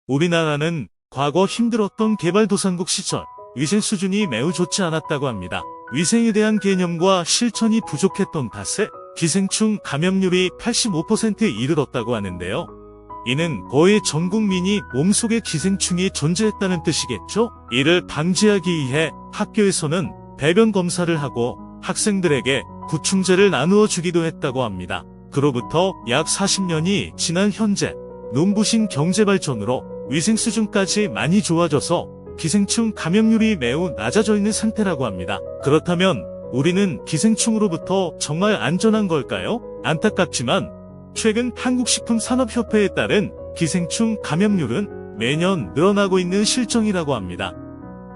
우리나라는 과거 힘들었던 개발도상국 시절 위생 수준이 매우 좋지 않았다고 합니다. 위생에 대한 개념과 실천이 부족했던 탓에 기생충 감염률이 85%에 이르렀다고 하는데요. 이는 거의 전 국민이 몸속에 기생충이 존재했다는 뜻이겠죠? 이를 방지하기 위해 학교에서는 배변 검사를 하고 학생들에게 구충제를 나누어 주기도 했다고 합니다. 그로부터 약 40년이 지난 현재 눈부신 경제발전으로 위생 수준까지 많이 좋아져서 기생충 감염률이 매우 낮아져 있는 상태라고 합니다. 그렇다면 우리는 기생충으로부터 정말 안전한 걸까요? 안타깝지만 최근 한국식품산업협회에 따른 기생충 감염률은 매년 늘어나고 있는 실정이라고 합니다.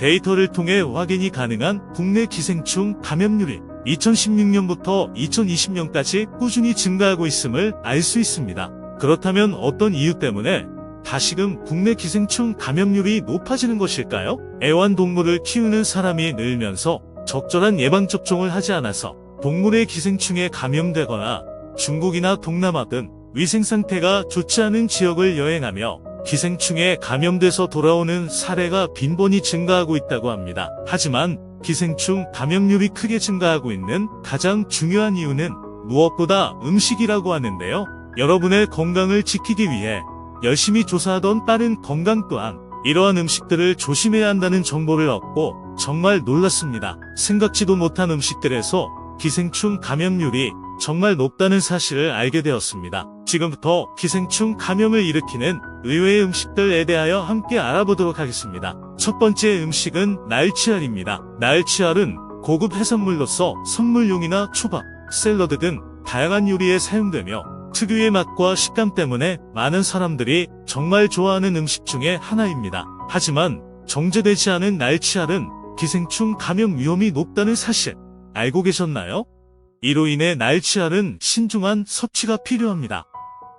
데이터를 통해 확인이 가능한 국내 기생충 감염률이 2016년부터 2020년까지 꾸준히 증가하고 있음을 알 수 있습니다. 그렇다면 어떤 이유 때문에 다시금 국내 기생충 감염률이 높아지는 것일까요? 애완동물을 키우는 사람이 늘면서 적절한 예방접종을 하지 않아서 동물의 기생충에 감염되거나 중국이나 동남아 등 위생 상태가 좋지 않은 지역을 여행하며 기생충에 감염돼서 돌아오는 사례가 빈번히 증가하고 있다고 합니다. 하지만 기생충 감염률이 크게 증가하고 있는 가장 중요한 이유는 무엇보다 음식이라고 하는데요. 여러분의 건강을 지키기 위해 열심히 조사하던 빠른 건강 또한 이러한 음식들을 조심해야 한다는 정보를 얻고 정말 놀랐습니다. 생각지도 못한 음식들에서 기생충 감염률이 정말 높다는 사실을 알게 되었습니다. 지금부터 기생충 감염을 일으키는 의외의 음식들에 대하여 함께 알아보도록 하겠습니다. 첫 번째 음식은 날치알입니다. 날치알은 고급 해산물로서 선물용이나 초밥, 샐러드 등 다양한 요리에 사용되며 특유의 맛과 식감 때문에 많은 사람들이 정말 좋아하는 음식 중에 하나입니다. 하지만 정제되지 않은 날치알은 기생충 감염 위험이 높다는 사실 알고 계셨나요? 이로 인해 날치알은 신중한 섭취가 필요합니다.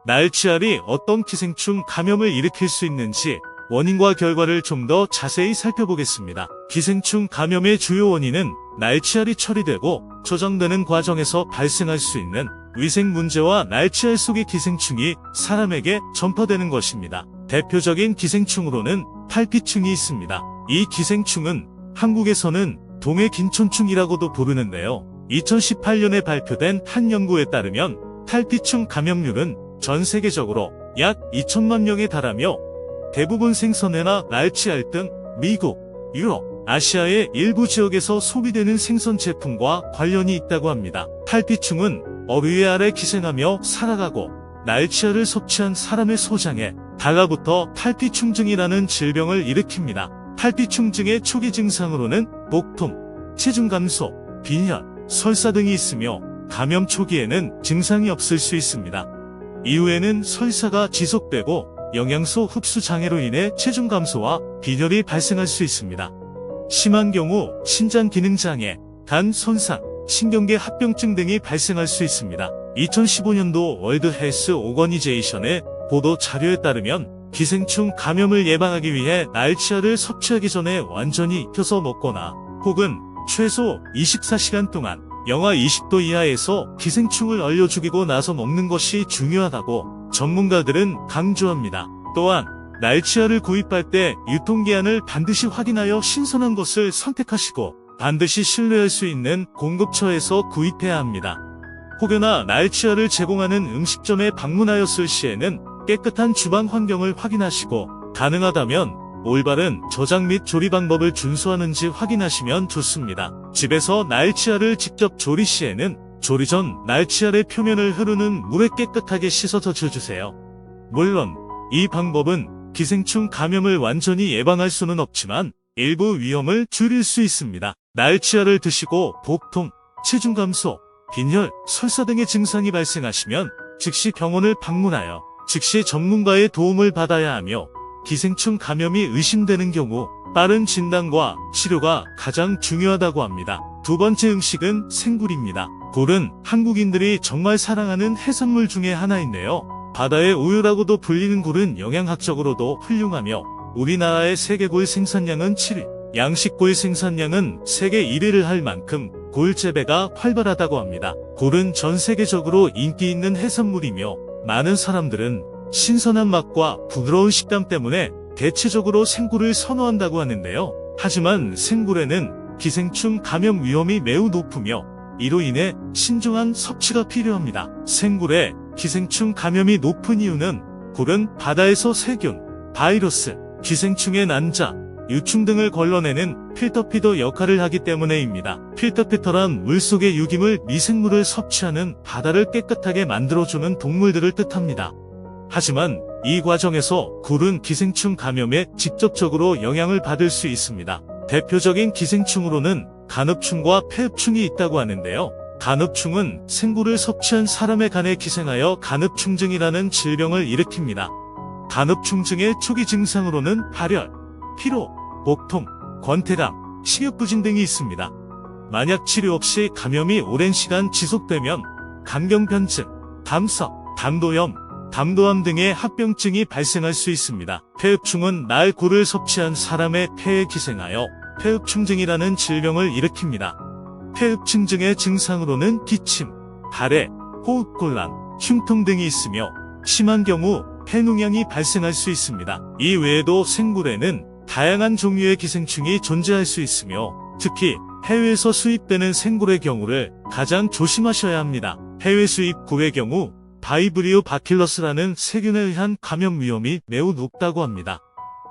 날치알이 어떤 기생충 감염을 일으킬 수 있는지 원인과 결과를 좀 더 자세히 살펴보겠습니다. 기생충 감염의 주요 원인은 날치알이 처리되고 저장되는 과정에서 발생할 수 있는 위생 문제와 날치알 속의 기생충이 사람에게 전파되는 것입니다. 대표적인 기생충으로는 탈피충이 있습니다. 이 기생충은 한국에서는 동해긴촌충이라고도 부르는데요. 2018년에 발표된 한 연구에 따르면 탈피충 감염률은 전 세계적으로 약 2천만 명에 달하며 대부분 생선회나 날치알 등 미국, 유럽, 아시아의 일부 지역에서 소비되는 생선 제품과 관련이 있다고 합니다. 탈피충은 어류의 알에 기생하며 살아가고 날치알을 섭취한 사람의 소장에 달라붙어 탈피충증이라는 질병을 일으킵니다. 탈피충증의 초기 증상으로는 복통, 체중 감소, 빈혈, 설사 등이 있으며 감염 초기에는 증상이 없을 수 있습니다. 이후에는 설사가 지속되고 영양소 흡수 장애로 인해 체중 감소와 빈혈이 발생할 수 있습니다. 심한 경우 신장 기능 장애, 간 손상, 신경계 합병증 등이 발생할 수 있습니다. 2015년도 월드 헬스 오거니제이션의 보도 자료에 따르면 기생충 감염을 예방하기 위해 날치알을 섭취하기 전에 완전히 익혀서 먹거나 혹은 최소 24시간 동안 영하 20도 이하에서 기생충을 얼려 죽이고 나서 먹는 것이 중요하다고 전문가들은 강조합니다. 또한 날치알을 구입할 때 유통기한을 반드시 확인하여 신선한 것을 선택하시고 반드시 신뢰할 수 있는 공급처에서 구입해야 합니다. 혹여나 날치알을 제공하는 음식점에 방문하였을 시에는 깨끗한 주방 환경을 확인하시고 가능하다면 올바른 저장 및 조리 방법을 준수하는지 확인하시면 좋습니다. 집에서 날치알을 직접 조리 시에는 조리 전 날치알의 표면을 흐르는 물에 깨끗하게 씻어서 져주세요. 물론 이 방법은 기생충 감염을 완전히 예방할 수는 없지만 일부 위험을 줄일 수 있습니다. 날치알을 드시고 복통, 체중 감소, 빈혈, 설사 등의 증상이 발생하시면 즉시 병원을 방문하여 즉시 전문가의 도움을 받아야 하며 기생충 감염이 의심되는 경우 빠른 진단과 치료가 가장 중요하다고 합니다. 두 번째 음식은 생굴입니다. 굴은 한국인들이 정말 사랑하는 해산물 중에 하나인데요. 바다의 우유라고도 불리는 굴은 영양학적으로도 훌륭하며 우리나라의 세계굴 생산량은 7위, 양식굴 생산량은 세계 1위를 할 만큼 굴 재배가 활발하다고 합니다. 굴은 전 세계적으로 인기 있는 해산물이며 많은 사람들은 신선한 맛과 부드러운 식감 때문에 대체적으로 생굴을 선호한다고 하는데요. 하지만 생굴에는 기생충 감염 위험이 매우 높으며 이로 인해 신중한 섭취가 필요합니다. 생굴에 기생충 감염이 높은 이유는 굴은 바다에서 세균, 바이러스, 기생충의 난자, 유충 등을 걸러내는 필터피더 역할을 하기 때문에입니다. 필터피터란 물속의 유기물 미생물을 섭취하는 바다를 깨끗하게 만들어주는 동물들을 뜻합니다. 하지만 이 과정에서 굴은 기생충 감염에 직접적으로 영향을 받을 수 있습니다. 대표적인 기생충으로는 간흡충과 폐흡충이 있다고 하는데요. 간흡충은 생굴을 섭취한 사람의 간에 기생하여 간흡충증이라는 질병을 일으킵니다. 간흡충증의 초기 증상으로는 발열, 피로, 복통, 권태감, 식욕부진 등이 있습니다. 만약 치료 없이 감염이 오랜 시간 지속되면 간경변증, 담석, 담도염, 담도암 등의 합병증이 발생할 수 있습니다. 폐흡충은 날 굴을 섭취한 사람의 폐에 기생하여 폐흡충증이라는 질병을 일으킵니다. 폐흡충증의 증상으로는 기침, 가래, 호흡곤란, 흉통 등이 있으며 심한 경우 폐농양이 발생할 수 있습니다. 이 외에도 생굴에는 다양한 종류의 기생충이 존재할 수 있으며 특히 해외에서 수입되는 생굴의 경우를 가장 조심하셔야 합니다. 해외 수입 굴의 경우 바이브리오 바킬러스라는 세균에 의한 감염 위험이 매우 높다고 합니다.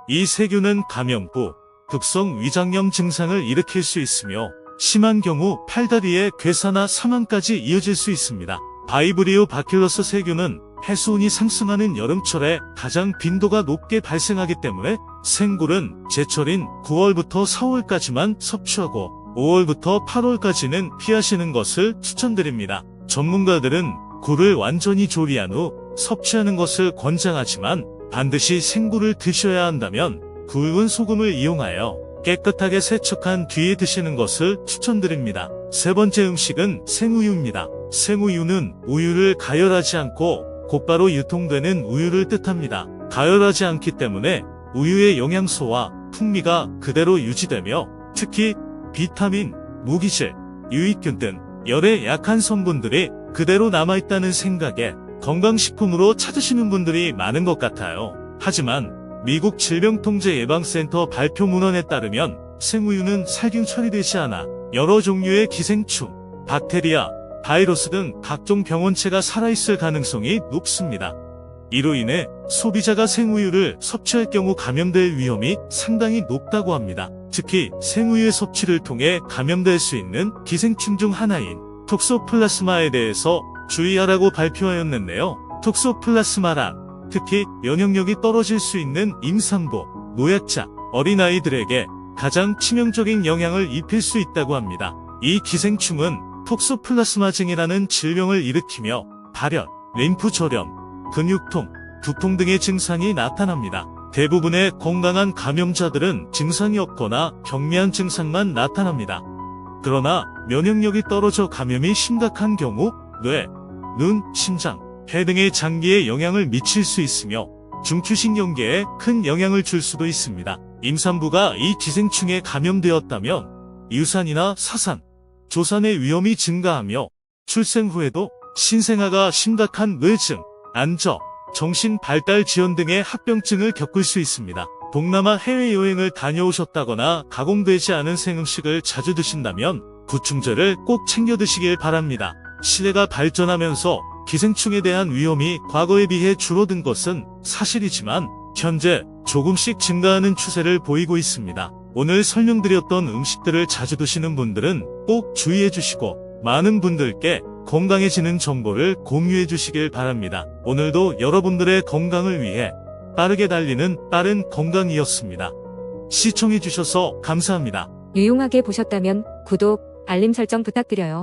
이 세균은 감염 후 급성 위장염 증상을 일으킬 수 있으며 심한 경우 팔다리의 괴사나 사망까지 이어질 수 있습니다. 바이브리오 바킬러스 세균은 해수온이 상승하는 여름철에 가장 빈도가 높게 발생하기 때문에 생굴은 제철인 9월부터 4월까지만 섭취하고 5월부터 8월까지는 피하시는 것을 추천드립니다. 전문가들은 굴을 완전히 조리한 후 섭취하는 것을 권장하지만 반드시 생굴을 드셔야 한다면 굵은 소금을 이용하여 깨끗하게 세척한 뒤에 드시는 것을 추천드립니다. 세 번째 음식은 생우유입니다. 생우유는 우유를 가열하지 않고 곧바로 유통되는 우유를 뜻합니다. 가열하지 않기 때문에 우유의 영양소와 풍미가 그대로 유지되며 특히 비타민, 무기질, 유익균 등 열에 약한 성분들이 그대로 남아있다는 생각에 건강식품으로 찾으시는 분들이 많은 것 같아요. 하지만 미국 질병통제예방센터 발표 문헌에 따르면 생우유는 살균 처리되지 않아 여러 종류의 기생충, 박테리아, 바이러스 등 각종 병원체가 살아있을 가능성이 높습니다. 이로 인해 소비자가 생우유를 섭취할 경우 감염될 위험이 상당히 높다고 합니다. 특히 생우유의 섭취를 통해 감염될 수 있는 기생충 중 하나인 톡소플라스마에 대해서 주의하라고 발표하였는데요. 톡소플라스마란 특히 면역력이 떨어질 수 있는 임산부, 노약자, 어린아이들에게 가장 치명적인 영향을 입힐 수 있다고 합니다. 이 기생충은 톡소플라스마증이라는 질병을 일으키며 발열, 림프 저련, 근육통, 두통 등의 증상이 나타납니다. 대부분의 건강한 감염자들은 증상이 없거나 경미한 증상만 나타납니다. 그러나 면역력이 떨어져 감염이 심각한 경우 뇌, 눈, 심장, 폐 등의 장기에 영향을 미칠 수 있으며 중추신경계에 큰 영향을 줄 수도 있습니다. 임산부가 이 기생충에 감염되었다면 유산이나 사산, 조산의 위험이 증가하며 출생 후에도 신생아가 심각한 뇌증, 안저, 정신발달지연 등의 합병증을 겪을 수 있습니다. 동남아 해외여행을 다녀오셨다거나 가공되지 않은 생음식을 자주 드신다면 구충제를 꼭 챙겨 드시길 바랍니다. 시대가 발전하면서 기생충에 대한 위험이 과거에 비해 줄어든 것은 사실이지만 현재 조금씩 증가하는 추세를 보이고 있습니다. 오늘 설명드렸던 음식들을 자주 드시는 분들은 꼭 주의해 주시고 많은 분들께 건강해지는 정보를 공유해 주시길 바랍니다. 오늘도 여러분들의 건강을 위해 빠르게 달리는 빠른 건강이었습니다. 시청해 주셔서 감사합니다. 유용하게 보셨다면 구독, 알림 설정 부탁드려요.